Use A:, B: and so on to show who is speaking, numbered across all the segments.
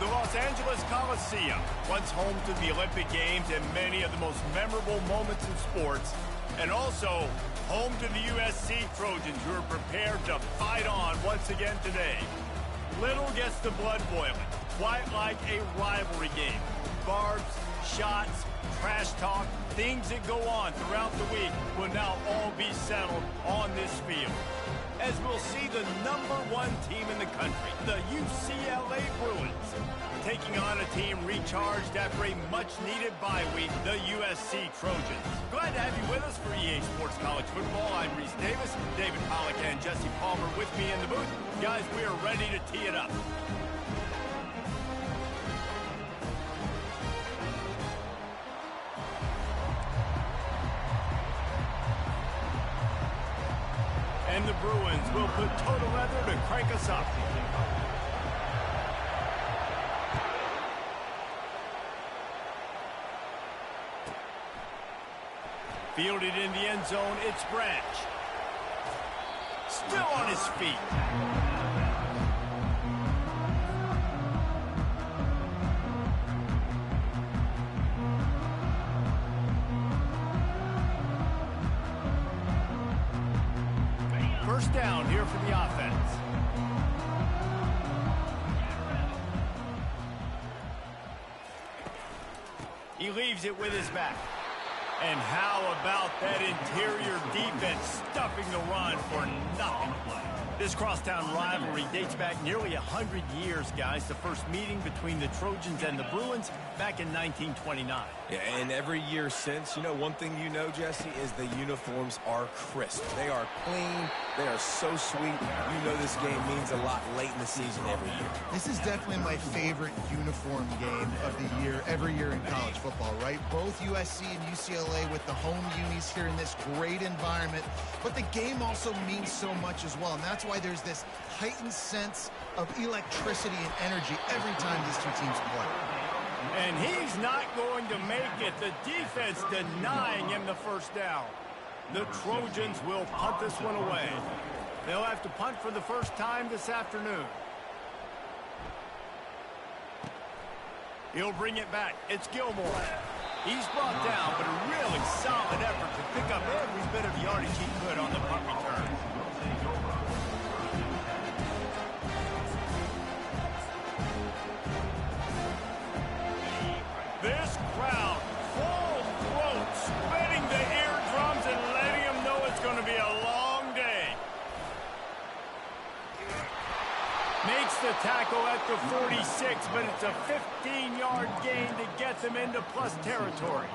A: The Los Angeles Coliseum, once home to the Olympic Games and many of the most memorable moments in sports, and also home to the USC Trojans, who are prepared to fight on once again today. Little gets the blood boiling, quite like a rivalry game. Barbs, shots, trash talk, things that go on throughout the week will now all be settled on this field, as we'll see the #1 team in the country, the UCLA Bruins, taking on a team recharged after a much-needed bye week, the USC Trojans. Glad to have you with us for EA Sports College Football. I'm Reese Davis, David Pollack and Jesse Palmer with me in the booth. Guys, we are ready to tee it up. And the Bruins will put total leather to crank us up. Fielded in the end zone, it's Branch. Still on his feet. First down here for the offense. He leaves it with his back. And how about that interior defense stuffing the run for nothing? This crosstown rivalry dates back nearly 100 years, guys. The first meeting between the Trojans and the Bruins back in 1929.
B: Yeah, and every year since, you know, one thing you know, Jesse, is the uniforms are crisp. They are clean. They are so sweet. You know this game means a lot late in the season every year.
C: This is definitely my favorite uniform game of the year, every year in college football, right? Both USC and UCLA with the home unis here in this great environment. But the game also means so much as well, and that's why there's this heightened sense of electricity and energy every time these two teams play.
A: And he's not going to make it. The defense denying him the first down. The Trojans will punt this one away. They'll have to punt for the first time this afternoon. He'll bring it back. It's Gilmore. He's brought down, but a really solid effort to pick up every bit of yardage he could on the punt return. This crowd, full throat, spreading the eardrums and letting them know it's going to be a long day. Makes the tackle at the 46, but it's a 15-yard gain to get them into plus territory.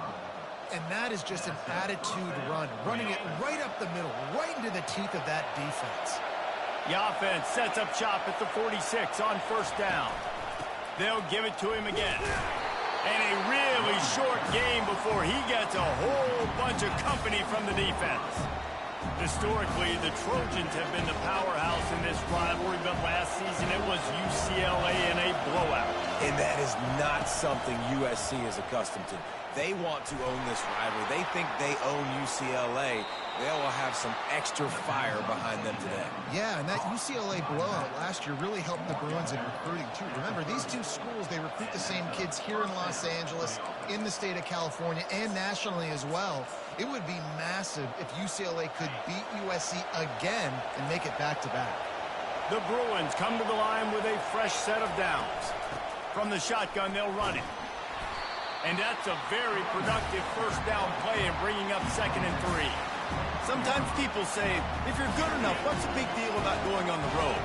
C: And that is just an attitude run, running it right up the middle, right into the teeth of that defense.
A: The offense sets up shop at the 46 on first down. They'll give it to him again. And a really short game before he gets a whole bunch of company from the defense. Historically, the Trojans have been the powerhouse in this rivalry, but last season it was UCLA in a blowout.
B: And that is not something USC is accustomed to. They want to own this rivalry. They think they own UCLA. They will have some extra fire behind them today.
C: Yeah, and that UCLA blowout last year really helped the Bruins in recruiting, too. Remember, these two schools, they recruit the same kids here in Los Angeles, in the state of California, and nationally as well. It would be massive if UCLA could beat USC again and make it back-to-back.
A: The Bruins come to the line with a fresh set of downs. From the shotgun, they'll run it. And that's a very productive first down play in bringing up 2nd and 3. Sometimes people say, if you're good enough, what's the big deal about going on the road?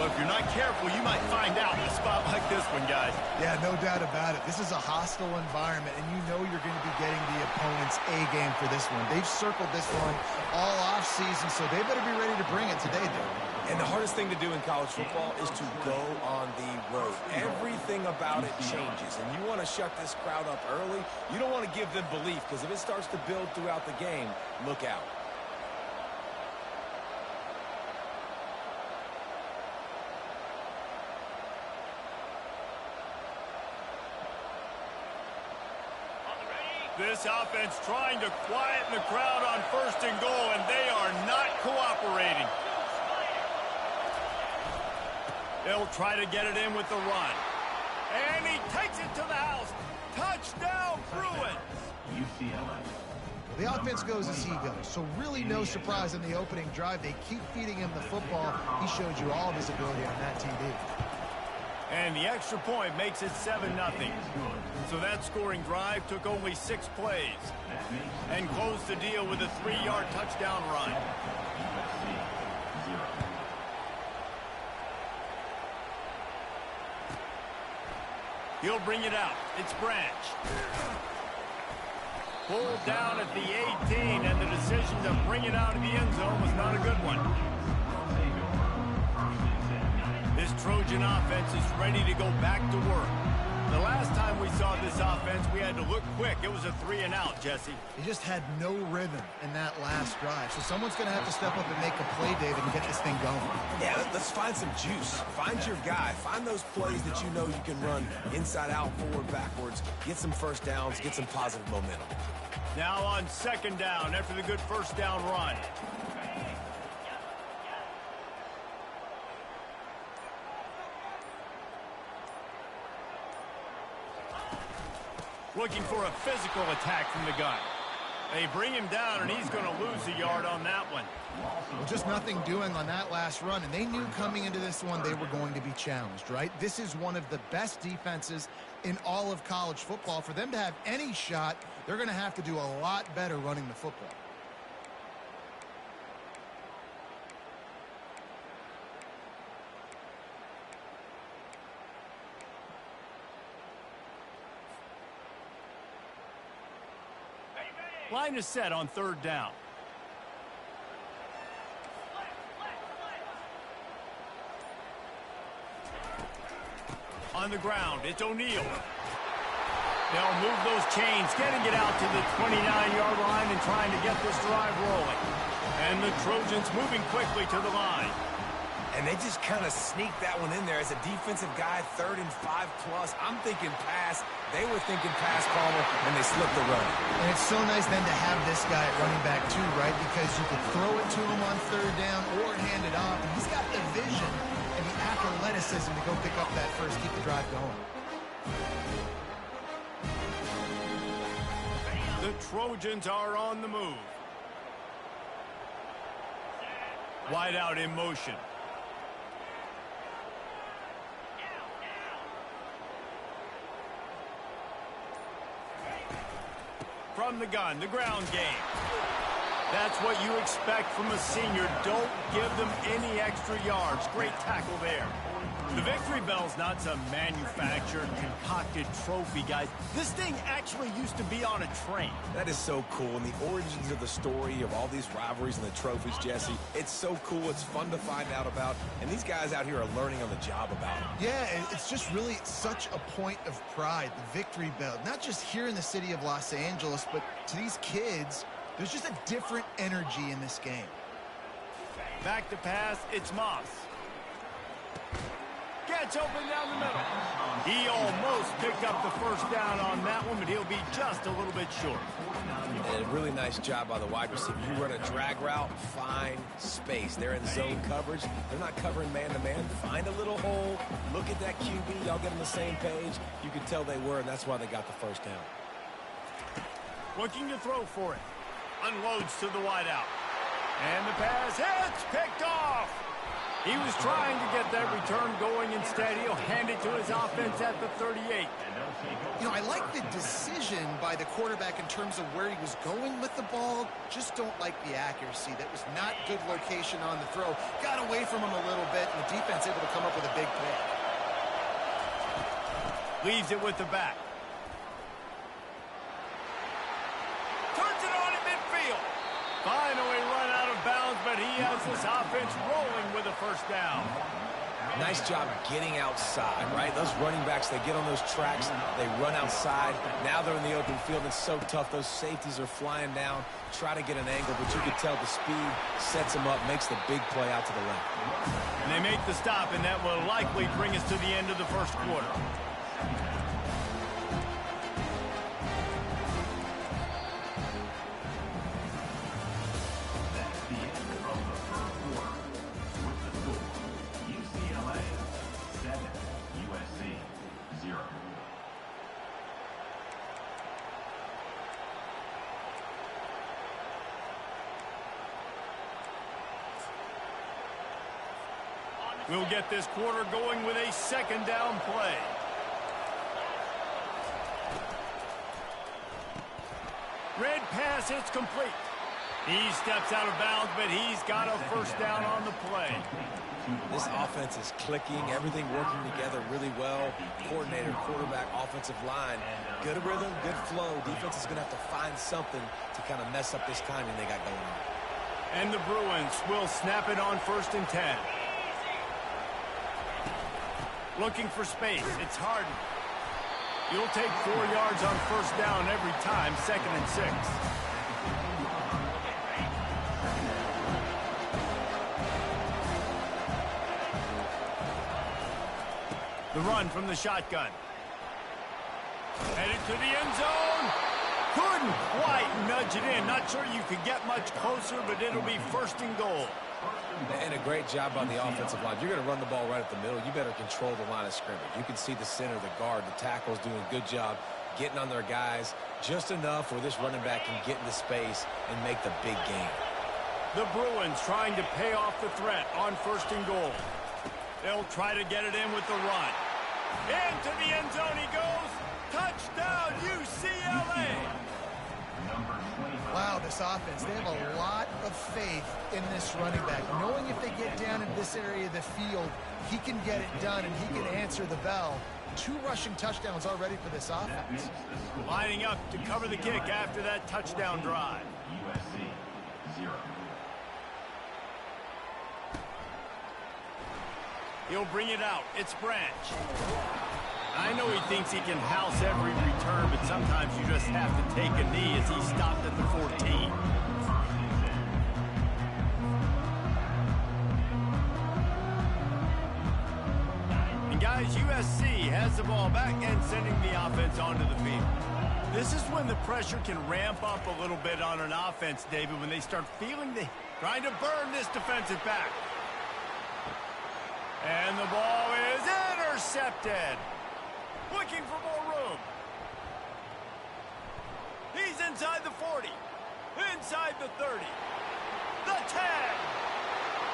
A: Well, if you're not careful, you might find out in a spot like this one, guys.
C: Yeah, no doubt about it. This is a hostile environment, and you know you're going to be getting the opponent's A-game for this one. They've circled this one all off-season, so they better be ready to bring it today, dude.
B: And the hardest thing to do in college football is to go on the road. Everything about it changes, and you want to shut this crowd up early. You don't want to give them belief, because if it starts to build throughout the game, look out.
A: This offense trying to quieten the crowd on 1st and goal, and they are not cooperating. They'll try to get it in with the run. And he takes it to the house. Touchdown, Bruins.
D: UCLA.
C: The offense goes as he goes, so really no surprise in the opening drive. They keep feeding him the football. He showed you all of his ability on that TV.
A: And the extra point makes it 7-0. So that scoring drive took only 6 plays and closed the deal with a 3-yard touchdown run. He'll bring it out. It's Branch. Pulled down at the 18, and the decision to bring it out of the end zone was not a good one. This Trojan offense is ready to go back to work. The last time we saw this offense, we had to look quick. It was a 3-and-out, Jesse.
C: He just had no rhythm in that last drive. So someone's going to have to step up and make a play, David, and get this thing going.
B: Yeah, let's find some juice. Find your guy. Find those plays that you know you can run inside out, forward, backwards. Get some first downs. Get some positive momentum.
A: Now on 2nd down after the good first down run. Looking for a physical attack from the gun. They bring him down, and he's going to lose a yard on that one.
C: Well, just nothing doing on that last run, and they knew coming into this one they were going to be challenged, right? This is one of the best defenses in all of college football. For them to have any shot, they're going to have to do a lot better running the football.
A: Line is set on 3rd down. On the ground, it's O'Neal. They'll move those chains, getting it out to the 29-yard line and trying to get this drive rolling. And the Trojans moving quickly to the line.
B: And they just kind of sneaked that one in there as a defensive guy, 3rd and 5+. I'm thinking pass. They were thinking pass, Palmer, and they slipped the run.
C: And it's so nice then to have this guy at running back too, right? Because you could throw it to him on 3rd down or hand it off. And he's got the vision and the athleticism to go pick up that first, keep the drive going.
A: The Trojans are on the move. Wide out in motion. From the gun, the ground game. That's what you expect from a senior. Don't give them any extra yards. Great tackle there. The victory bell's not some manufactured, concocted trophy, guys. This thing actually used to be on a train.
B: That is so cool. And the origins of the story of all these rivalries and the trophies, Jesse, it's so cool. It's fun to find out about. And these guys out here are learning on the job about it.
C: Yeah, and it's just really such a point of pride, the victory bell. Not just here in the city of Los Angeles, but to these kids, there's just a different energy in this game.
A: Back to pass, it's Moss. Gets open down the middle. He almost picked up the first down on that one, but he'll be just a little bit short.
B: And a really nice job by the wide receiver. You run a drag route, find space. They're in zone coverage. They're not covering man-to-man. Find a little hole. Look at that QB. Y'all get on the same page. You could tell they were, and that's why they got the first down.
A: Looking to throw for it. Unloads to the wideout. And the pass hits, picked off. He was trying to get that return going. Instead, he'll hand it to his offense at the 38.
C: You know, I like the decision by the quarterback in terms of where he was going with the ball. Just don't like the accuracy. That was not good location on the throw. Got away from him a little bit, and the defense able to come up with a big play.
A: Leaves it with the back. Turns it on in midfield. Finally run out of bounds, but he has this offense rolling with a first down.
B: Nice job getting outside, right? Those running backs, they get on those tracks, they run outside. Now they're in the open field. It's so tough. Those safeties are flying down, try to get an angle, but you can tell the speed sets them up, makes the big play out to the left.
A: And they make the stop, and that will likely bring us to the end of the first quarter.
D: UCLA 7, USC 0.
A: We'll get this quarter going with a second down play. Red pass, it's complete. He steps out of bounds, but he's got a first down on the play.
B: This offense is clicking, everything working together really well. Coordinator, quarterback, offensive line. Good rhythm, good flow. Defense is going to have to find something to kind of mess up this timing they got going on.
A: And the Bruins will snap it on 1st and 10. Looking for space. It's Harden. You'll take 4 yards on 1st down every time, 2nd and 6. The run from the shotgun. Headed to the end zone. Couldn't quite nudge it in. Not sure you could get much closer, but it'll be 1st and goal.
B: And a great job on the offensive line. You're going to run the ball right at the middle. You better control the line of scrimmage. You can see the center, the guard, the tackle's doing a good job getting on their guys just enough where this running back can get into space and make the big game.
A: The Bruins trying to pay off the threat on 1st and goal. They'll try to get it in with the run. Into the end zone he goes. Touchdown, UCLA.
C: Wow, this offense, they have a lot of faith in this running back. Knowing if they get down into this area of the field, he can get it done and he can answer the bell. 2 rushing touchdowns already for this offense.
A: Lining up to cover the kick after that touchdown drive.
D: USC 0.
A: He'll bring it out. It's Branch. I know he thinks he can house every return, but sometimes you just have to take a knee as he stopped at the 14. And guys, USC has the ball back and sending the offense onto the field. This is when the pressure can ramp up a little bit on an offense, David, when they start feeling trying to burn this defensive back. And the ball is intercepted. Looking for more room. He's inside the 40. Inside the 30. The 10.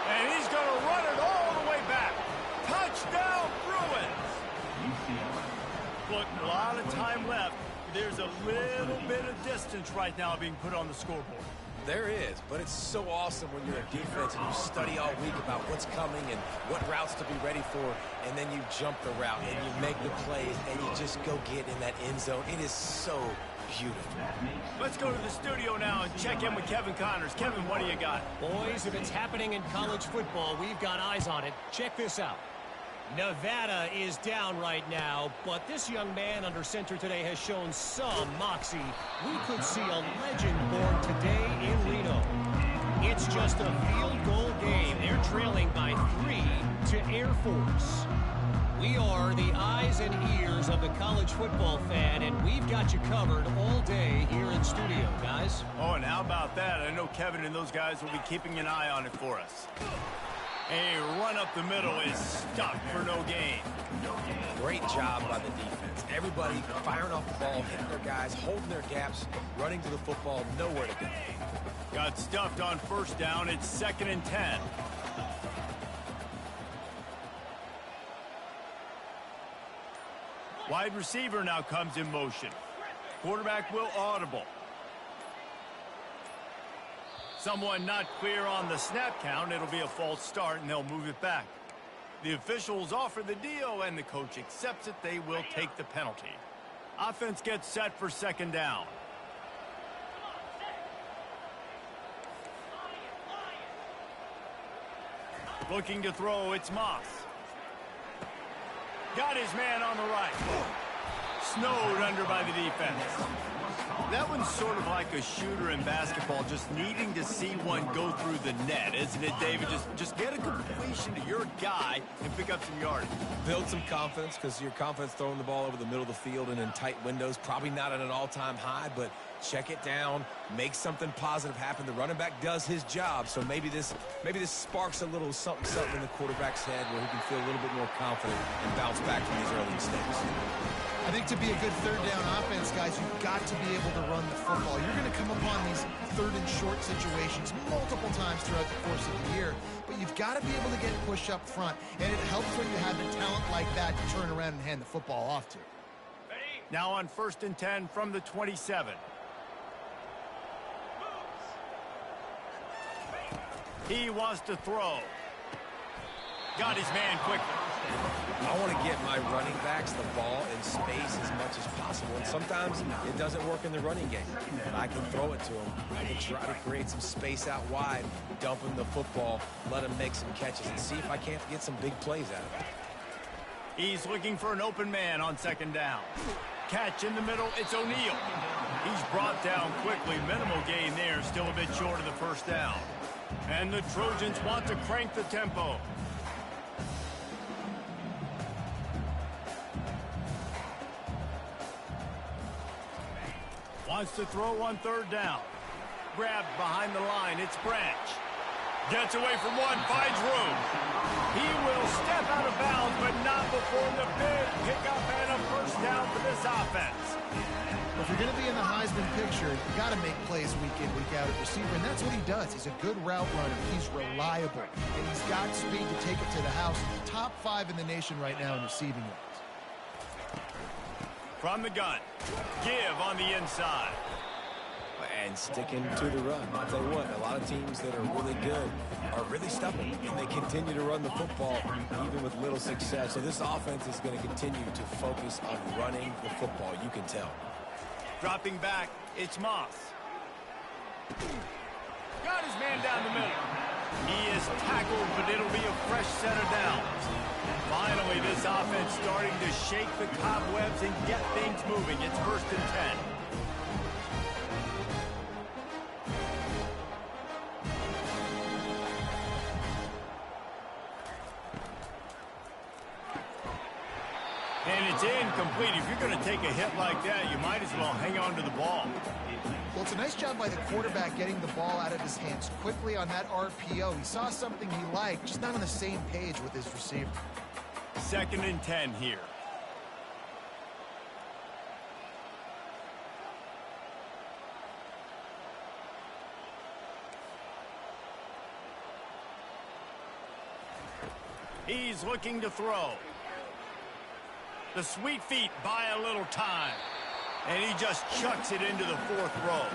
A: And he's going to run it all the way back. Touchdown, Bruins. Look, a lot of time left. There's a little bit of distance right now being put on the scoreboard.
B: There is, but it's so awesome when you're a defense and you study all week about what's coming and what routes to be ready for, and then you jump the route and you make the plays and you just go get in that end zone. It is so beautiful.
A: Let's go to the studio now and check in with Kevin Connors. Kevin, what do you got?
E: Boys, if it's happening in college football, we've got eyes on it. Check this out. Nevada is down right now, but this young man under center today has shown some moxie. We could see a legend born today in Reno. It's just a field goal game. They're trailing by 3 to Air Force. We are the eyes and ears of the college football fan, and we've got you covered all day here in studio, guys.
A: Oh, and how about that? I know Kevin and those guys will be keeping an eye on it for us. A run up the middle is stuck for no gain.
B: Great job by the defense. Everybody firing off the ball, hitting their guys, holding their gaps, running to the football, nowhere to go.
A: Got stuffed on 1st down. It's 2nd and 10. Wide receiver now comes in motion. Quarterback will audible. Someone not clear on the snap count. It'll be a false start, and they'll move it back. The officials offer the deal, and the coach accepts it. They will take the penalty. Offense gets set for 2nd down. Looking to throw, it's Moss. Got his man on the right. Snowed under by the defense. That one's sort of like a shooter in basketball, just needing to see one go through the net, isn't it, David? Just get a completion to your guy and pick up some yardage.
B: Build some confidence, because your confidence throwing the ball over the middle of the field and in tight windows, probably not at an all-time high, but check it down, make something positive happen. The running back does his job, so maybe this sparks a little something in the quarterback's head where he can feel a little bit more confident and bounce back from these early mistakes.
C: I think to be a good third down offense, guys, you've got to be able to run the football. You're going to come upon these third and short situations multiple times throughout the course of the year, but you've got to be able to get push up front, and it helps when you have the talent like that to turn around and hand the football off to.
A: Now on 1st and 10 from the 27. He wants to throw. Got his man quickly.
B: I want to get my running backs the ball in space as much as possible, and sometimes it doesn't work in the running game, but I can throw it to him. I can try to create some space out wide, dump him the football, let him make some catches, and see if I can't get some big plays out of it.
A: He's looking for an open man on 2nd down. Catch in the middle, it's O'Neal. He's brought down quickly. Minimal gain there, still a bit short of the 1st down. And the Trojans want to crank the tempo. Wants to throw on 3rd down. Grabbed behind the line, it's Branch. Gets away from one, finds room. He will step out of bounds, but not before the big pickup and a 1st down for this offense.
C: If you're going to be in the Heisman picture, you got to make plays week in, week out at receiver, and that's what he does. He's a good route runner. He's reliable, and he's got speed to take it to the house. Top 5 in the nation right now in receiving yards.
A: From the gun, give on the inside.
B: And sticking to the run. I'll tell you what, a lot of teams that are really good are really stubborn, and they continue to run the football even with little success. So this offense is going to continue to focus on running the football. You can tell.
A: Dropping back, it's Moss. Got his man down the middle. He is tackled, but it'll be a fresh set of downs. Finally, this offense starting to shake the cobwebs and get things moving. It's 1st and 10. And it's incomplete. If you're going to take a hit like that, you might as well hang on to the ball.
C: Well, it's a nice job by the quarterback getting the ball out of his hands quickly on that RPO. He saw something he liked, just not on the same page with his receiver.
A: 2nd and 10 here. He's looking to throw. The sweet feet buy a little time. And he just chucks it into the 4th row.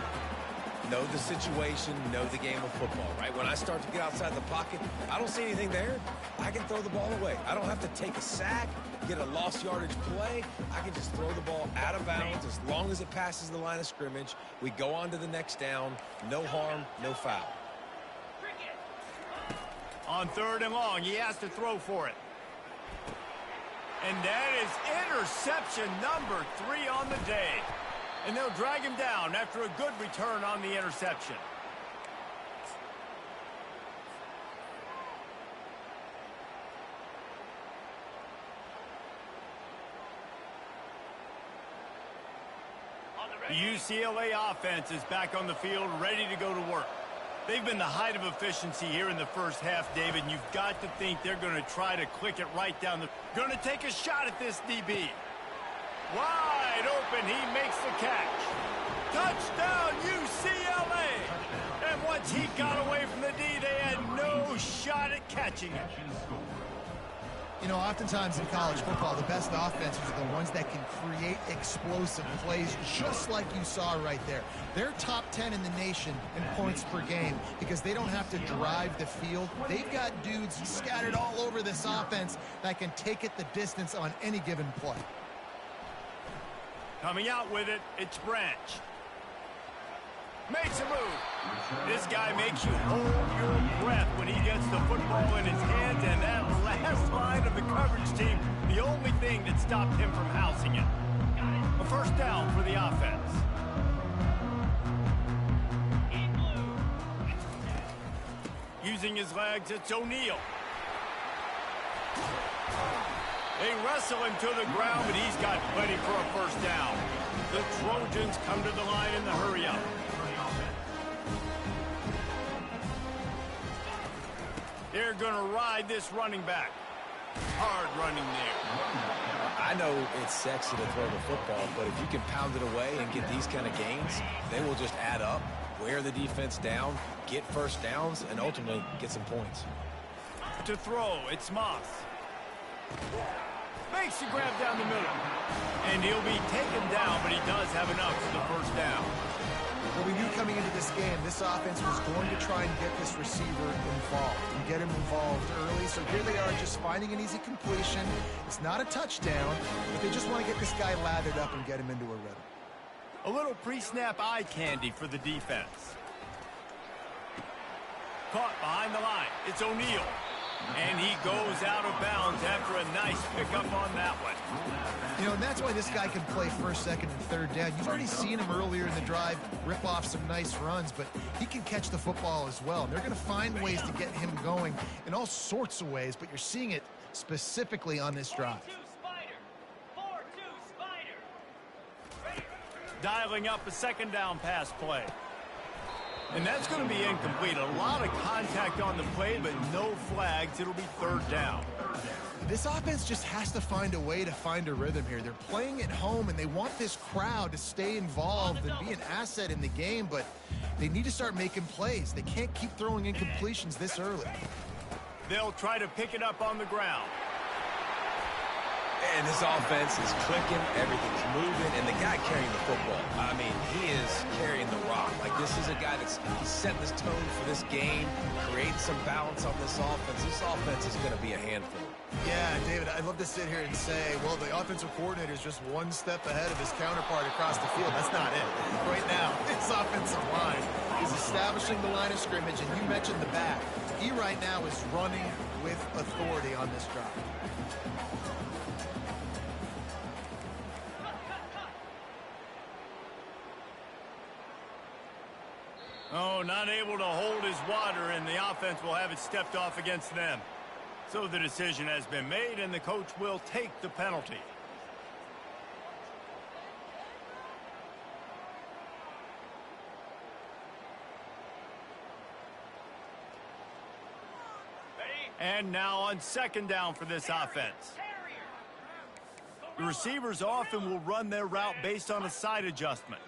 B: Know the situation, know the game of football, right? When I start to get outside the pocket, I don't see anything there. I can throw the ball away. I don't have to take a sack, get a lost yardage play. I can just throw the ball out of bounds as long as it passes the line of scrimmage. We go on to the next down. No harm, no foul.
A: On 3rd and long, he has to throw for it. And that is interception number 3 on the day. And they'll drag him down after a good return on the interception. The UCLA offense is back on the field, ready to go to work. They've been the height of efficiency here in the 1st half, David, and you've got to think they're going to try to click it right down the... Going to take a shot at this DB. Wide open, he makes the catch. Touchdown, UCLA! And once he got away from the D, they had no shot at catching it.
C: You know, oftentimes in college football, the best offenses are the ones that can create explosive plays, just like you saw right there. They're top 10 in the nation in points per game because they don't have to drive the field. They've got dudes scattered all over this offense that can take it the distance on any given play.
A: Coming out with it, it's Branch. Makes a move. This guy makes you hold your breath when he gets the football in his hands, and that last line of the coverage team, the only thing that stopped him from housing it. A 1st down for the offense. Using his legs, it's O'Neal. They wrestle him to the ground, but he's got plenty for a first down. The Trojans come to the line in the hurry-up. They're going to ride this running back. Hard running there.
B: I know it's sexy to throw the football, but if you can pound it away and get these kind of gains, they will just add up, wear the defense down, get first downs, and ultimately get some points.
A: To throw, it's Moss. Makes the grab down the middle. And he'll be taken down, but he does have enough for the first down.
C: Well, we knew coming into this game, this offense was going to try and get this receiver involved and get him involved early. So here they are just finding an easy completion. It's not a touchdown, but they just want to get this guy lathered up and get him into a rhythm.
A: A little pre-snap eye candy for the defense. Caught behind the line. It's O'Neal. And he goes out of bounds after a nice pickup on that one.
C: You know, and that's why this guy can play first, second, and third down. You've already seen him earlier in the drive rip off some nice runs, but he can catch the football as well. And they're going to find ways to get him going in all sorts of ways, but you're seeing it specifically on this drive.
E: 4-2 Spider.
A: Dialing up a second down pass play. And that's going to be incomplete. A lot of contact on the play, but no flags. It'll be third down.
C: This offense just has to find a way to find a rhythm here. They're playing at home, and they want this crowd to stay involved and be an asset in the game, but they need to start making plays. They can't keep throwing incompletions this early.
A: They'll try to pick it up on the ground.
B: And this offense is clicking, everything's moving, and the guy carrying the football, I mean, he is carrying the rock. Like, this is a guy that's set this tone for this game, creating some balance on this offense. This offense is going to be a handful.
C: Yeah, David, I'd love to sit here and say, well, the offensive coordinator is just one step ahead of his counterpart across the field. That's not it. Right now, his offensive line is establishing the line of scrimmage, and you mentioned the back. He right now is running with authority on this drive.
A: Oh, not able to hold his water, and the offense will have it stepped off against them. So the decision has been made, and the coach will take the penalty. And now on second down for this offense. The receivers often will run their route based on a side adjustment.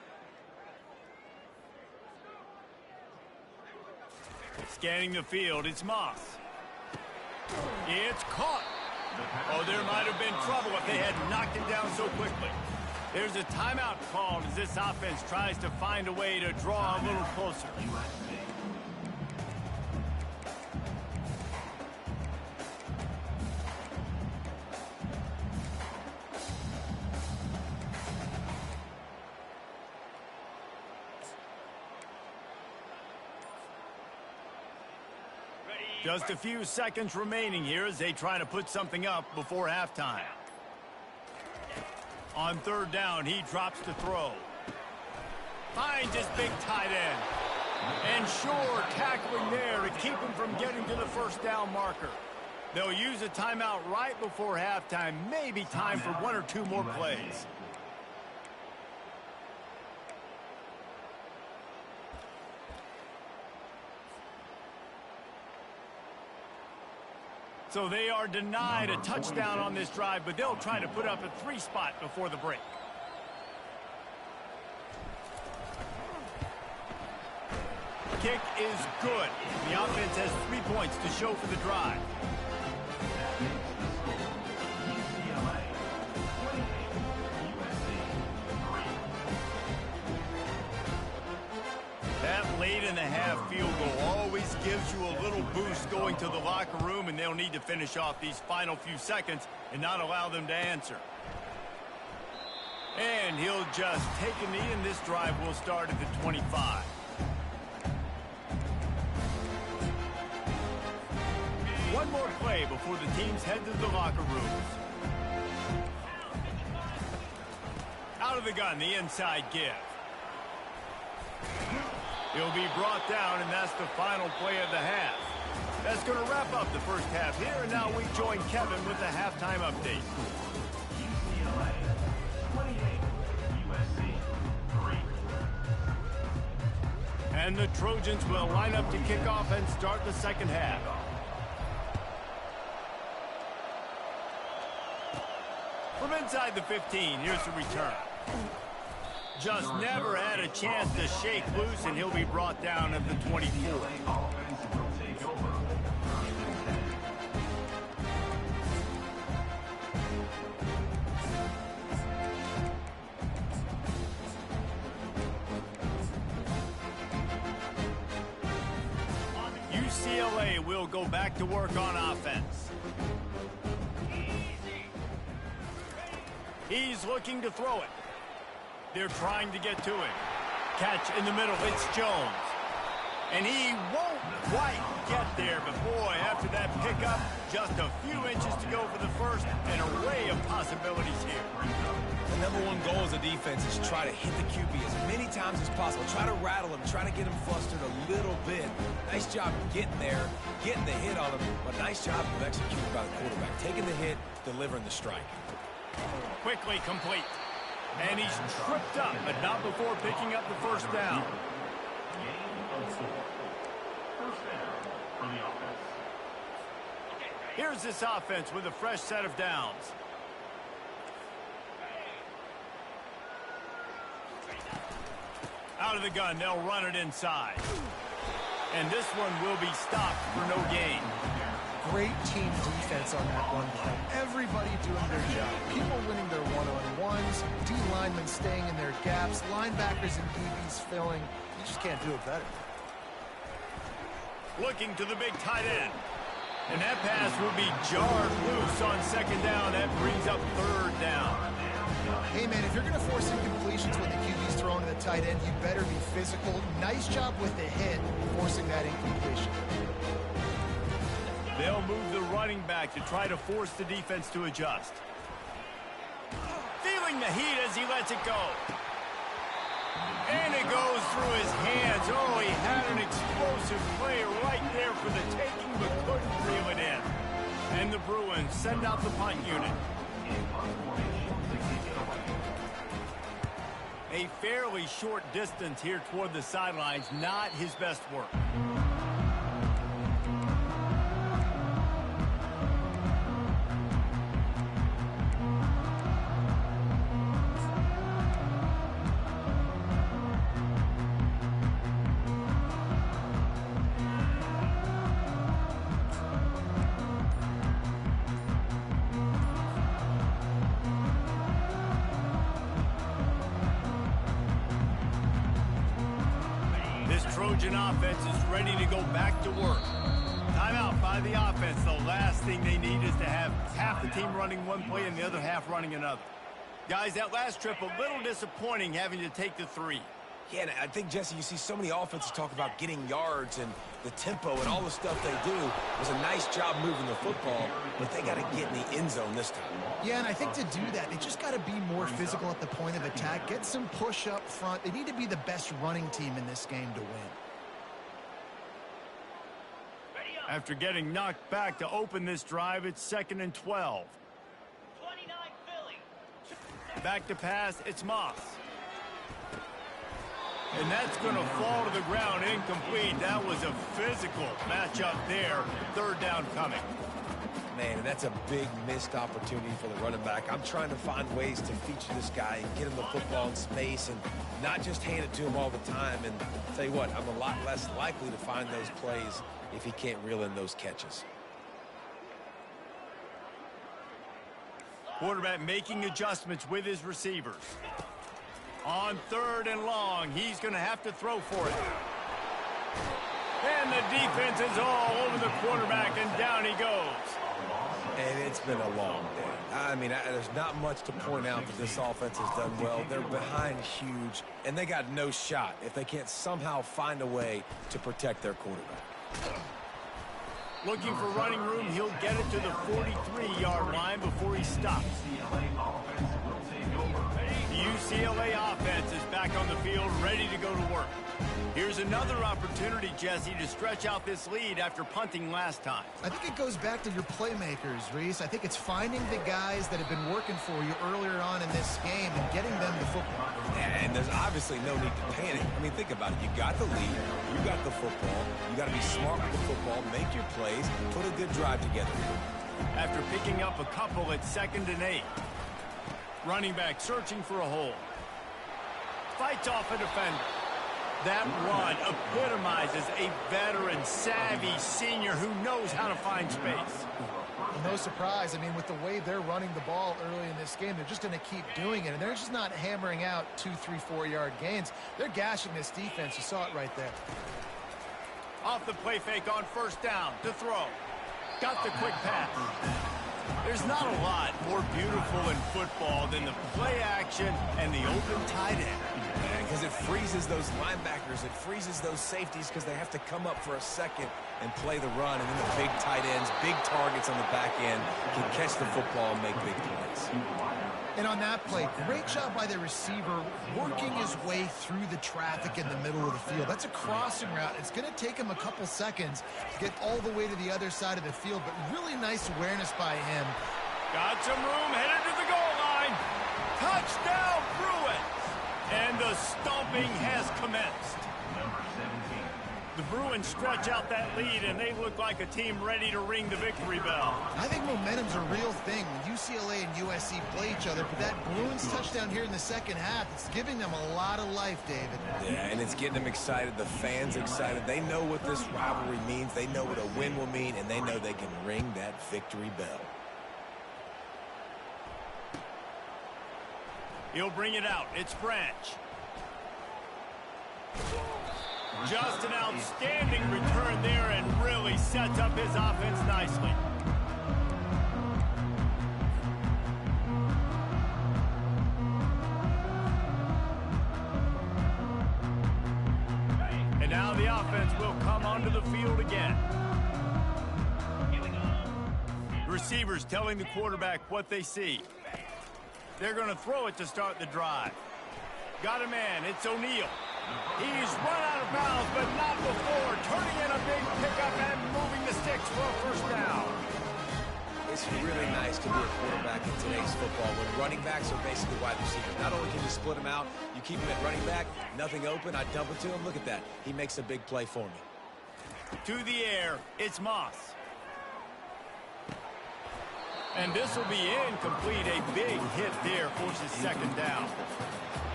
A: Scanning the field, it's Moss. It's caught. Oh, there might have been trouble if they had knocked it down so quickly. There's a timeout called as this offense tries to find a way to draw a little closer. Just a few seconds remaining here as they try to put something up before halftime. On third down, he drops to throw. Finds his big tight end. And sure, tackling there to keep him from getting to the first down marker. They'll use a timeout right before halftime. Maybe time for one or two more plays. So they are denied a touchdown on this drive, but they'll try to put up a 3-spot before the break. Kick is good. The offense has 3 points to show for the drive. That late in the half field goal always gives you a little boost going to the locker room, and they'll need to finish off these final few seconds and not allow them to answer. And he'll just take a knee, and this drive will start at the 25. One more play before the teams head to the locker rooms. Out of the gun, the inside give. He'll be brought down, and that's the final play of the half. That's going to wrap up the first half here, and now we join Kevin with the halftime update.
D: UCLA 28, USC 3.
A: And the Trojans will line up to kick off and start the second half. From inside the 15, here's the return. Just never had a chance to shake loose, and he'll be brought down at the 24. UCLA will go back to work on offense. He's looking to throw it. They're trying to get to it. Catch in the middle. It's Jones. And he won't quite get there. But, boy, after that pickup, just a few inches to go for the first. An array of possibilities here.
B: The number one goal as a defense is try to hit the QB as many times as possible. Try to rattle him. Try to get him flustered a little bit. Nice job getting there, getting the hit on him. But nice job of executing by the quarterback. Taking the hit, delivering the strike.
A: Quickly complete. And he's tripped up, but not before picking up the first down. Here's this offense with a fresh set of downs. Out of the gun, they'll run it inside. And this one will be stopped for no gain.
C: Great team defense on that one play. Everybody doing their job. People winning their one-on-ones, D linemen staying in their gaps, linebackers and DBs filling. You just can't do it better.
A: Looking to the big tight end. And that pass will be jarred loose on second down. That brings up third down.
C: Hey, man, if you're going to force incompletions when the QB's thrown to the tight end, you better be physical. Nice job with the hit, forcing that incompletion.
A: They'll move the running back to try to force the defense to adjust. Feeling the heat as he lets it go. And it goes through his hands. Oh, he had an explosive play right there for the taking, but couldn't reel it in. And the Bruins send out the punt unit. A fairly short distance here toward the sidelines, not his best work. Trojan offense is ready to go back to work. Timeout by the offense. The last thing they need is to have half the team running one play and the other half running another. Guys, that last trip, a little disappointing having to take the 3.
B: Yeah, and I think, Jesse, you see so many offenses talk about getting yards and the tempo and all the stuff they do. It was a nice job moving the football, but they got to get in the end zone this time.
C: Yeah, and I think to do that, they just got to be more physical at the point of attack, get some push up front. They need to be the best running team in this game to win.
A: After getting knocked back to open this drive, it's 2nd and 12.
E: 29 Philly.
A: Back to pass, it's Moss. And that's going to fall to the ground incomplete. That was a physical matchup there. Third down coming.
B: Man, and that's a big missed opportunity for the running back. I'm trying to find ways to feature this guy and get him the football in space and not just hand it to him all the time. And I'll tell you what, I'm a lot less likely to find those plays if he can't reel in those catches.
A: Quarterback making adjustments with his receivers. On 3rd and long, he's going to have to throw for it. And the defense is all over the quarterback, and down he goes.
B: And it's been a long day. I mean, there's not much to point out that this offense has done well. They're behind huge, and they got no shot if they can't somehow find a way to protect their quarterback.
A: Looking for running room, he'll get it to the 43-yard line before he stops. The UCLA offense is back on the field, ready to go to work. Here's another opportunity, Jesse, to stretch out this lead after punting last time.
C: I think it goes back to your playmakers, Reese. I think it's finding the guys that have been working for you earlier on in this game and getting them the football.
B: And there's obviously no need to panic. I mean, think about it. You got the lead. You got the football. You got to be smart with the football, make your plays, put a good drive together.
A: After picking up a couple at 2nd and 8. Running back searching for a hole. Fights off a defender. That run epitomizes a veteran, savvy senior who knows how to find space.
C: Well, no surprise. I mean, with the way they're running the ball early in this game, they're just going to keep doing it. And they're just not hammering out 2, 3, 4-yard gains. They're gashing this defense. You saw it right there.
A: Off the play fake on 1st down to throw. Got the quick pass. There's not a lot more beautiful in football than the play action and the open tight end.
B: Because it freezes those linebackers, it freezes those safeties because they have to come up for a second and play the run. And then the big tight ends, big targets on the back end can catch the football and make big plays.
C: And on that play, great job by the receiver working his way through the traffic in the middle of the field. That's a crossing route. It's going to take him a couple seconds to get all the way to the other side of the field, but really nice awareness by him.
A: Got some room, headed to the goal line. Touchdown, Bruins! And the stomping has commenced.
D: Number 17.
A: The Bruins stretch out that lead, and they look like a team ready to ring the victory bell.
C: I think momentum's a real thing. UCLA and USC play each other, but that Bruins touchdown here in the second half, it's giving them a lot of life, David.
B: Yeah, and it's getting them excited, the fans excited. They know what this rivalry means. They know what a win will mean, and they know they can ring that victory bell.
A: He'll bring it out. It's Branch. Just an outstanding return there and really sets up his offense nicely. And now the offense will come onto the field again. Receivers telling the quarterback what they see. They're going to throw it to start the drive. Got a man. It's O'Neal. He's run out of bounds, but not before turning in a big pickup and moving the sticks for a 1st down.
B: It's really nice to be a quarterback in today's football when running backs are basically wide receivers. Not only can you split them out, you keep him at running back, nothing open, I dump it to him. Look at that. He makes a big play for me.
A: To the air, it's Moss. And this will be incomplete. A big hit there forces 2nd down.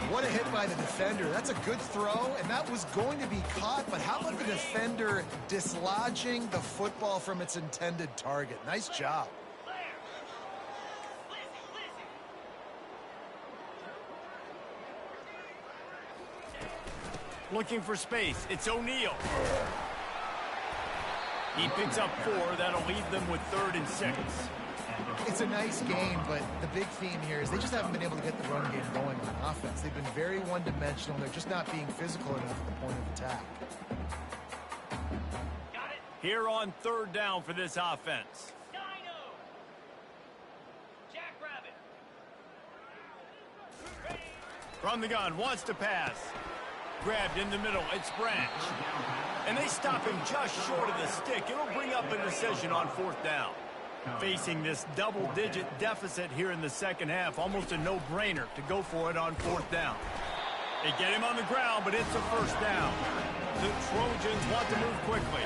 C: What a hit by the defender. That's a good throw, and that was going to be caught, but how about the defender dislodging the football from its intended target? Nice job.
A: Looking for space. It's O'Neal. He picks up 4. That'll leave them with 3rd and 6.
C: It's a nice game, but the big theme here is they just haven't been able to get the run game going on offense. They've been very one-dimensional. They're just not being physical enough at the point of attack.
A: Here on 3rd down for this offense. From the gun, wants to pass. Grabbed in the middle, it's Branch. And they stop him just short of the stick. It'll bring up a decision on 4th down. Facing this double-digit deficit here in the second half, almost a no-brainer to go for it on 4th down. They get him on the ground, but it's a 1st down. The Trojans want to move quickly.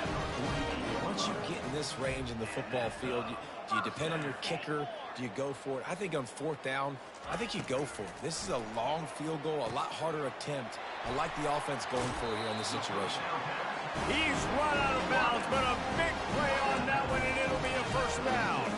B: Once you get in this range in the football field, do you depend on your kicker? Do you go for it? I think on 4th down, I think you go for it. This is a long field goal, a lot harder attempt. I like the offense going for it here in this situation.
A: He's run out of bounds, but a big play on that one, and it'll be a 1st down.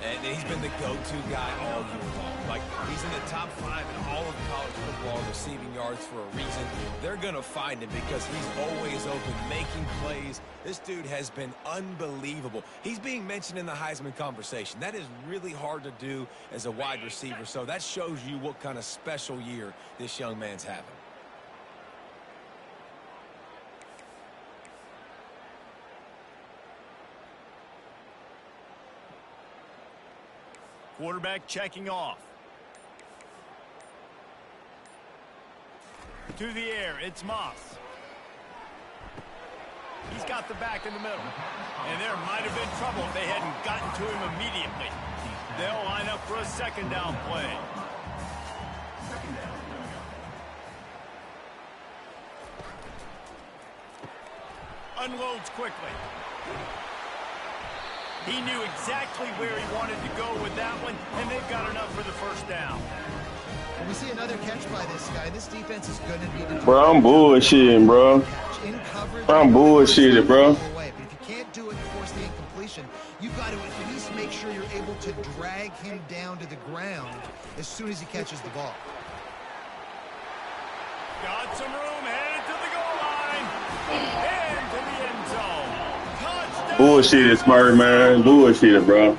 B: And he's been the go-to guy all year long. Like, he's in the top 5 in all of college football receiving yards for a reason. They're going to find him because he's always open, making plays. This dude has been unbelievable. He's being mentioned in the Heisman conversation. That is really hard to do as a wide receiver, so that shows you what kind of special year this young man's having.
A: Quarterback checking off. To the air, it's Moss. He's got the back in the middle. And there might have been trouble if they hadn't gotten to him immediately. They'll line up for a second down play. Unloads quickly. He knew exactly where he wanted to go with that one, and they've got enough for the first down.
C: And we see another catch by this guy. This defense is going to need to...
F: Bro, I'm bullshitting, bro. I'm bullshitting, bro.
C: But if you can't do it and force the incompletion, you've got to at least make sure you're able to drag him down to the ground as soon as he catches the ball.
A: Got some room, headed to the goal line. Into the end zone. Touchdown.
F: Bullshitted, smart man. Bullshitted, bro.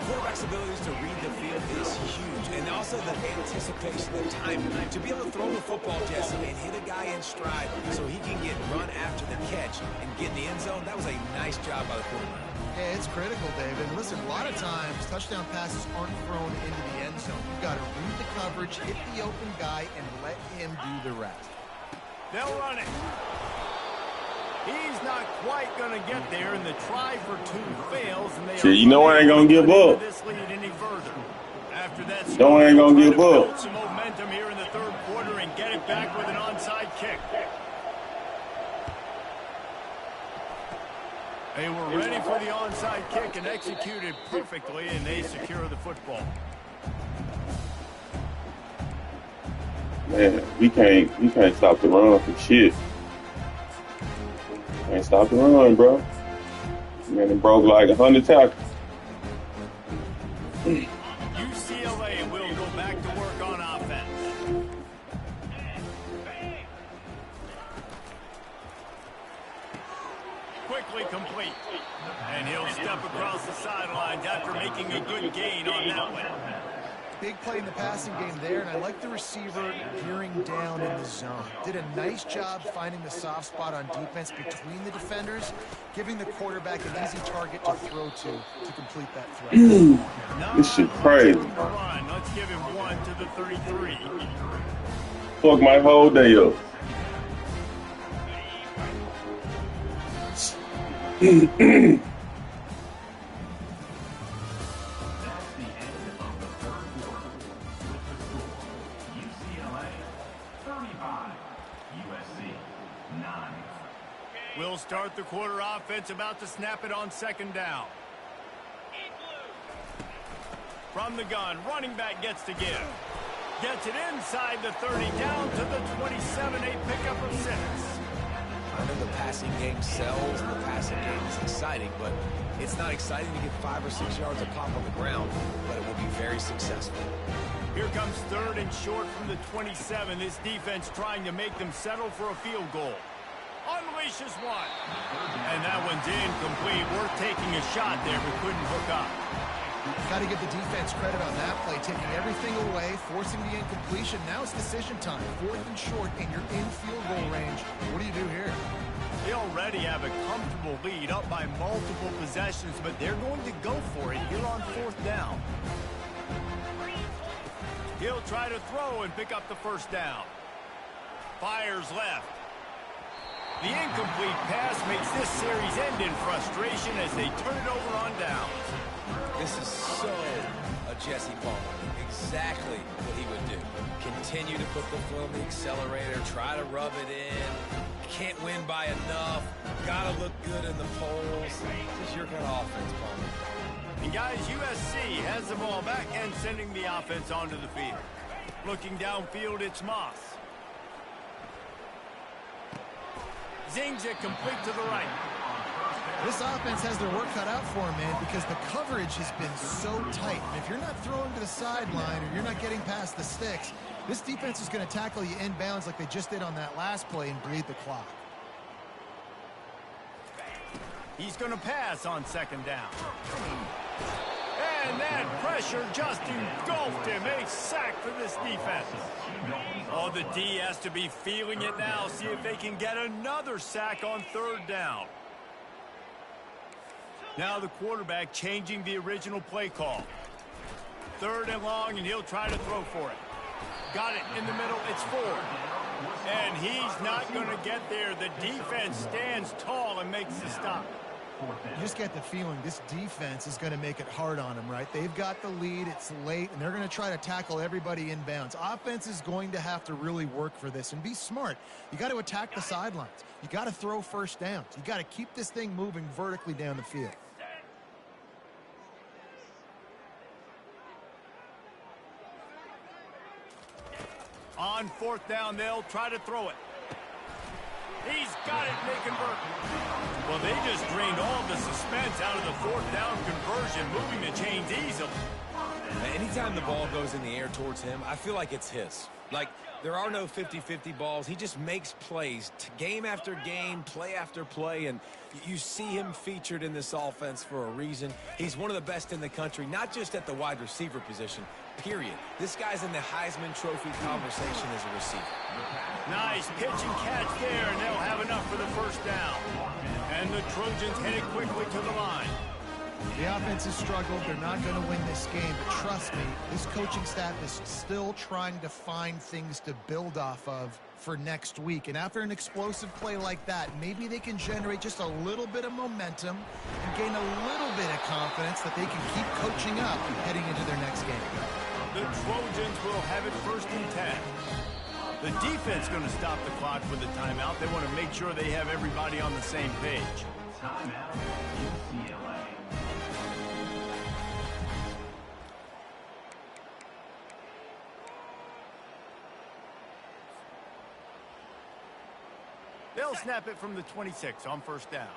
B: Quarterback's abilities to read the field is huge, and also the anticipation, the timing. To be able to throw the football, Jesse, and hit a guy in stride so he can get run after the catch and get in the end zone, that was a nice job by the quarterback.
C: Yeah, it's critical, David. Listen, a lot of times touchdown passes aren't thrown into the end zone. You've got to read the coverage, hit the open guy, and let him do the rest.
A: They'll run it. He's not quite going to get there, and the try for two fails. And they
F: Shit, you know I ain't going to give up.
A: This lead any further. After that,
F: No, I ain't going to give up.
A: Build some momentum here in the third quarter and get it back with an onside kick. They were ready for the onside kick and executed perfectly, and they secure the football.
F: Man, we can't stop the run for shit. Can't stop the run, bro. Man, it broke like 100 tackles.
A: UCLA will go back to work on offense. Quickly complete. And he'll step across the sidelines after making a good gain on that one.
C: Big play in the passing game there, and I like the receiver gearing down in the zone. Did a nice job finding the soft spot on defense between the defenders, giving the quarterback an easy target to throw to complete that throw.
F: This shit crazy.
A: Let's give him one to the 33.
F: Fuck my whole day up.
A: We'll start the quarter offense, about to snap it on second down. From the gun, running back gets to give. Gets it inside the 30, down to the 27, a pickup of 6.
B: I know the passing game sells, the passing game is exciting, but it's not exciting to get 5 or 6 yards of pop on the ground, but it will be very successful.
A: Here comes third and short from the 27. This defense trying to make them settle for a field goal. Unleashes one. And that one's incomplete. Worth taking a shot there, but couldn't hook up.
C: Got to give the defense credit on that play, taking everything away, forcing the incompletion. Now it's decision time. 4th and short, and you're in field goal range. What do you do here?
A: They already have a comfortable lead, up by multiple possessions, but they're going to go for it here on 4th down. He'll try to throw and pick up the first down. Fires left. The incomplete pass makes this series end in frustration as they turn it over on down.
B: This is so a Jesse Palmer. Exactly what he would do. Continue to put the foot on the accelerator, try to rub it in. Can't win by enough. Gotta look good in the polls. This is your kind of offense, Palmer.
A: And guys, USC has the ball back and sending the offense onto the field. Looking downfield, it's Moss. Zings it complete to the right.
C: This offense has their work cut out for them, man, because the coverage has been so tight. And if you're not throwing to the sideline or you're not getting past the sticks, this defense is going to tackle you inbounds like they just did on that last play and bleed the clock.
A: He's going to pass on second down. And that pressure just engulfed him. A sack for this defense. Oh, the D has to be feeling it now. See if they can get another sack on 3rd down. Now the quarterback changing the original play call. 3rd and long, and he'll try to throw for it. Got it in the middle. It's Ford. And he's not going to get there. The defense stands tall and makes the stop.
C: You just get the feeling this defense is going to make it hard on them, right? They've got the lead. It's late, and they're going to try to tackle everybody inbounds. Offense is going to have to really work for this and be smart. You got to attack the sidelines. You got to throw first downs. You got to keep this thing moving vertically down the field.
A: On fourth down, they'll try to throw it. He's got it, and they convert. Well, they just drained all the suspense out of the fourth down conversion, moving the chains easily.
B: Anytime the ball goes in the air towards him, I feel like it's his. Like, there are no 50-50 balls. He just makes plays, game after game, play after play, and you see him featured in this offense for a reason. He's one of the best in the country, not just at the wide receiver position, period. This guy's in the Heisman Trophy conversation as a receiver.
A: Nice pitch and catch there, and they'll have enough for the first down. And the Trojans headed quickly to the line.
C: The offense has struggled. They're not going to win this game, but trust me, this coaching staff is still trying to find things to build off of for next week. And after an explosive play like that, maybe they can generate just a little bit of momentum and gain a little bit of confidence that they can keep coaching up heading into their next game.
A: The Trojans will have it 1st and 10. The defense going to stop the clock with a timeout. They want to make sure they have everybody on the same page.
D: Timeout, UCLA.
A: They'll snap it from the 26 on 1st down.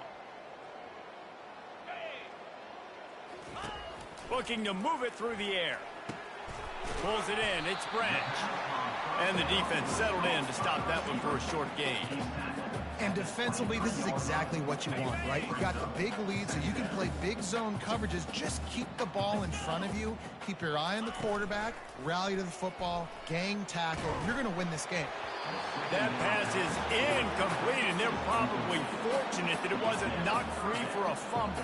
A: Looking to move it through the air. Pulls it in. It's Branch. And the defense settled in to stop that one for a short gain.
C: And defensively, this is exactly what you want, right? You got the big lead, so you can play big zone coverages. Just keep the ball in front of you. Keep your eye on the quarterback. Rally to the football. Gang tackle. You're going to win this game.
A: That pass is incomplete, and they're probably fortunate that it wasn't knocked free for a fumble.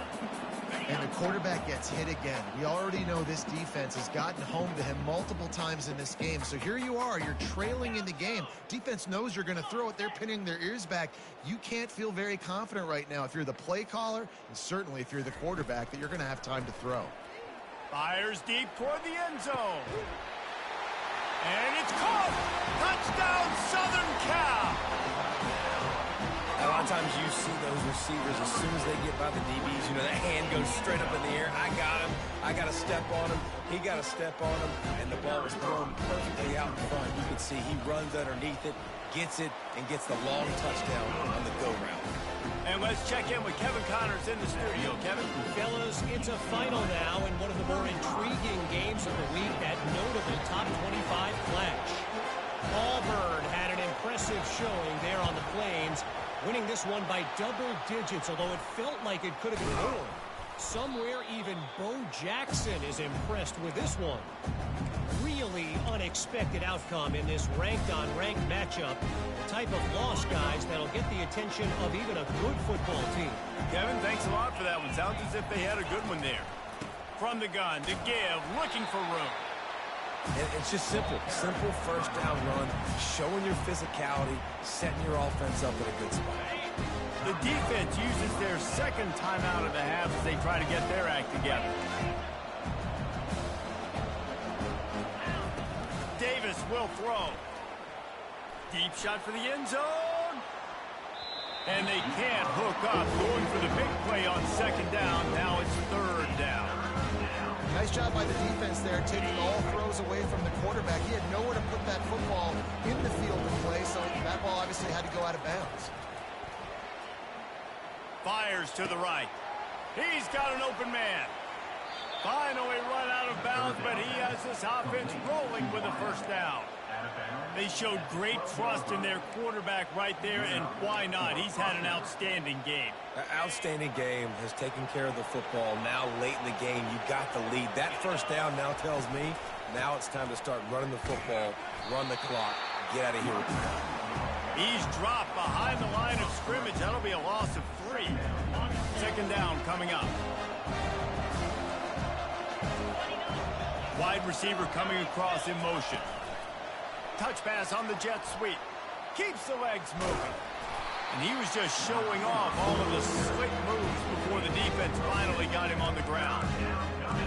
C: And the quarterback gets hit again. We already know this defense has gotten home to him multiple times in this game. So here you are. You're trailing in the game. Defense knows you're going to throw it. They're pinning their ears back. You can't feel very confident right now if you're the play caller, and certainly if you're the quarterback, that you're going to have time to throw.
A: Fires deep toward the end zone. And it's caught. Touchdown, Southern Cal.
B: A lot of times you see those receivers, as soon as they get by the DBs, you know, that hand goes straight up in the air. I got him. I got to step on him. He got to step on him. And the ball was thrown perfectly out in front. You can see he runs underneath it, gets it, and gets the long touchdown on the go route.
A: And let's check in with Kevin Connors in the studio. Kevin?
E: Fellas, it's a final now in one of the more intriguing games of the week, that notable top 25 clash. Auburn had an impressive showing there on the Plains, winning this one by double digits, although it felt like it could have been more. Somewhere even Bo Jackson is impressed with this one. Really unexpected outcome in this ranked-on-ranked matchup. The type of loss, guys, that'll get the attention of even a good football team.
A: Kevin, thanks a lot for that one. Sounds as if they had a good one there. From the gun to give, looking for room.
B: And it's just simple first down run, showing your physicality, setting your offense up at a good spot.
A: The defense uses their second timeout of the half as they try to get their act together. Davis will throw. Deep shot for the end zone. And they can't hook up. Going for the big play on 2nd down. Now it's 3rd down.
C: Nice job by the defense there, taking all throws away from the quarterback. He had nowhere to put that football in the field to play, so that ball obviously had to go out of bounds.
A: Fires to the right. He's got an open man. Finally run out of bounds, but he has this offense rolling with a 1st down. They showed great trust in their quarterback right there, and why not? He's had an outstanding game.
B: Outstanding game, has taken care of the football. Now late in the game, you got the lead. That 1st down now tells me now it's time to start running the football, run the clock, get out of here with the ball.
A: He's dropped behind the line of scrimmage. That'll be a loss of 3. 2nd down coming up. Wide receiver coming across in motion. Touch pass on the jet sweep. Keeps the legs moving. And he was just showing off all of the slick moves before the defense finally got him on the ground.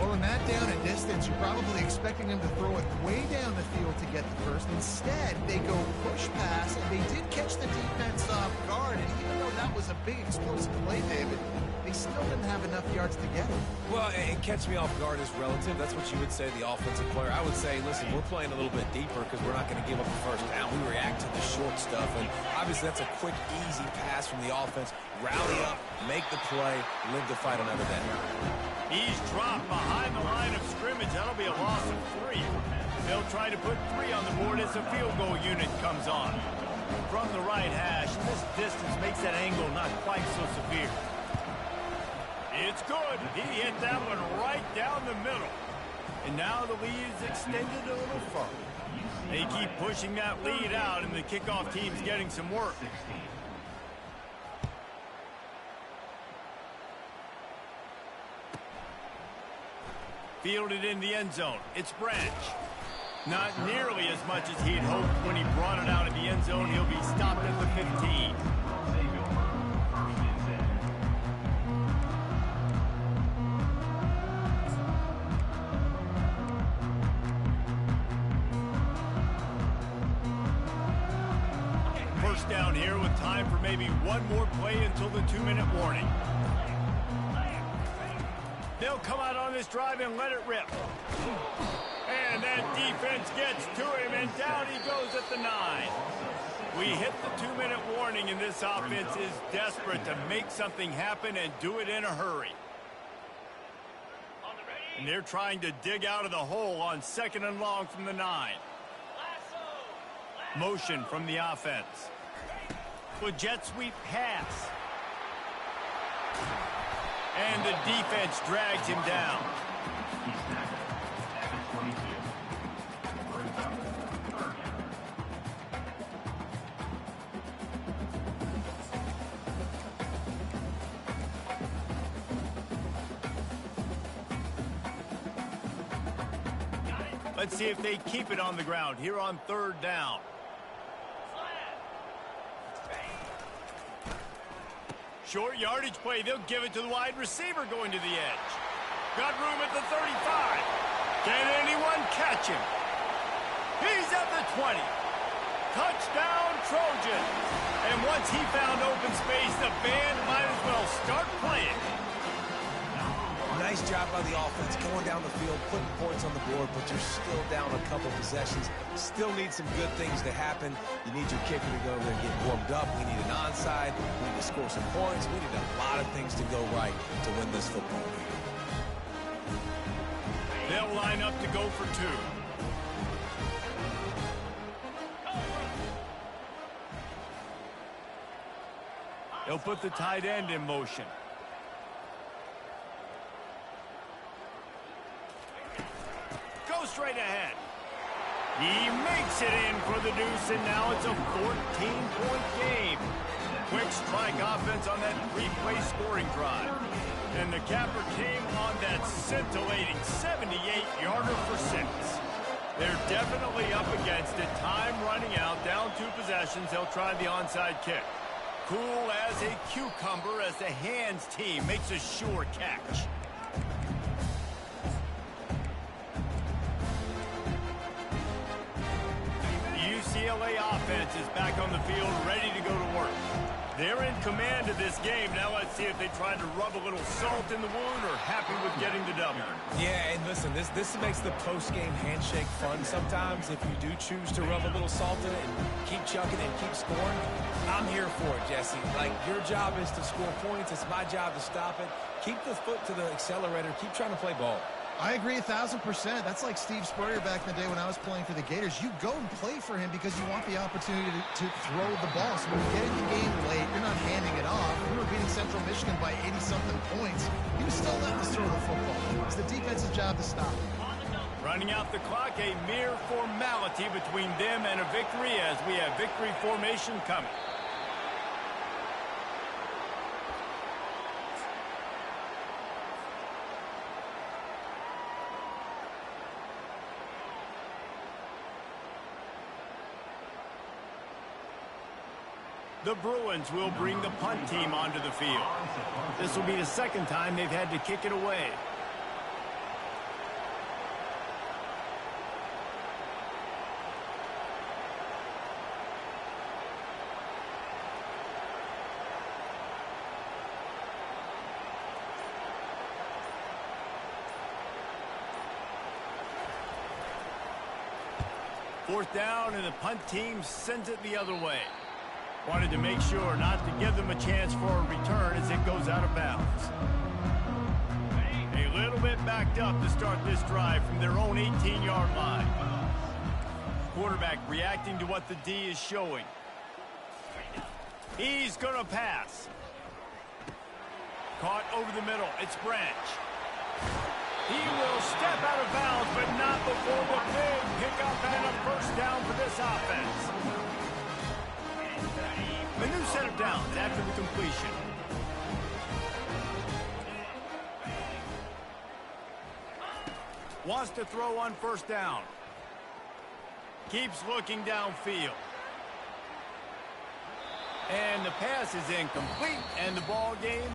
C: Well, in that down and distance, you're probably expecting him to throw it way down the field to get the first. Instead, they go push pass, and they did catch the defense off guard. And even though that was a big explosive play, David, they still didn't have enough yards to get it.
B: Well, and catch me off guard is relative. That's what you would say, the offensive player. I would say, listen, we're playing a little bit deeper because we're not going to give up the first down. We react to the short stuff, and obviously that's a quick, easy pass from the offense. Rally up, make the play, live to fight another day.
A: He's dropped behind the line of scrimmage. That'll be a loss of 3. They'll try to put 3 on the board as the field goal unit comes on. From the right hash, this distance makes that angle not quite so severe. It's good. He hit that one right down the middle. And now the lead is extended a little further. They keep pushing that lead out, and the kickoff team's getting some work. Fielded in the end zone. It's Branch. Not nearly as much as he'd hoped when he brought it out of the end zone. He'll be stopped at the 15. First down here with time for maybe one more play until the 2-minute warning. They'll come out on this drive and let it rip. And that defense gets to him, and down he goes at the 9. We hit the 2-minute warning, and this offense is desperate to make something happen and do it in a hurry. And they're trying to dig out of the hole on 2nd and long from the 9. Motion from the offense. With jet sweep pass. And the defense drags him down. Let's see if they keep it on the ground here on 3rd down. Short yardage play. They'll give it to the wide receiver going to the edge. Got room at the 35. Can anyone catch him? He's at the 20. Touchdown, Trojan. And once he found open space, the band might as well start playing.
B: Nice job by the offense going down the field, putting points on the board, but you're still down a couple possessions. Still need some good things to happen. You need your kicker to go over there and get warmed up. We need an onside. We need to score some points. We need a lot of things to go right to win this football game.
A: They'll line up to go for 2. They'll put the tight end in motion. Straight ahead. He makes it in for the deuce, and now it's a 14-point game. Quick strike offense on that 3-play scoring drive. And the capper came on that scintillating 78-yarder for 6. They're definitely up against it. Time running out, down 2 possessions. They'll try the onside kick. Cool as a cucumber as the hands team makes a sure catch. UCLA offense is back on the field, ready to go to work. They're in command of this game. Now let's see if they try to rub a little salt in the wound or happy with getting the W.
B: Yeah, and listen, this makes the post-game handshake fun sometimes. If you do choose to rub a little salt in it and keep chucking and keep scoring, I'm here for it, Jesse. Like, your job is to score points. It's my job to stop it. Keep the foot to the accelerator. Keep trying to play ball.
C: I agree 1,000%. That's like Steve Spurrier back in the day when I was playing for the Gators. You go and play for him because you want the opportunity to throw the ball. So when you get in the game late, you're not handing it off. We were beating Central Michigan by 80-something points. He was still letting us throw the football. It's the defense's job to stop it.
A: Running out the clock, a mere formality between them and a victory as we have victory formation coming. The Bruins will bring the punt team onto the field. This will be the second time they've had to kick it away. Fourth down, and the punt team sends it the other way. Wanted to make sure not to give them a chance for a return as it goes out of bounds. A little bit backed up to start this drive from their own 18-yard line. Quarterback reacting to what the D is showing. He's going to pass. Caught over the middle. It's Branch. He will step out of bounds, but not before the big pickup and a first down for this offense. A new set of downs after the completion. Wants to throw on first down. Keeps looking downfield. And the pass is incomplete, and the ball game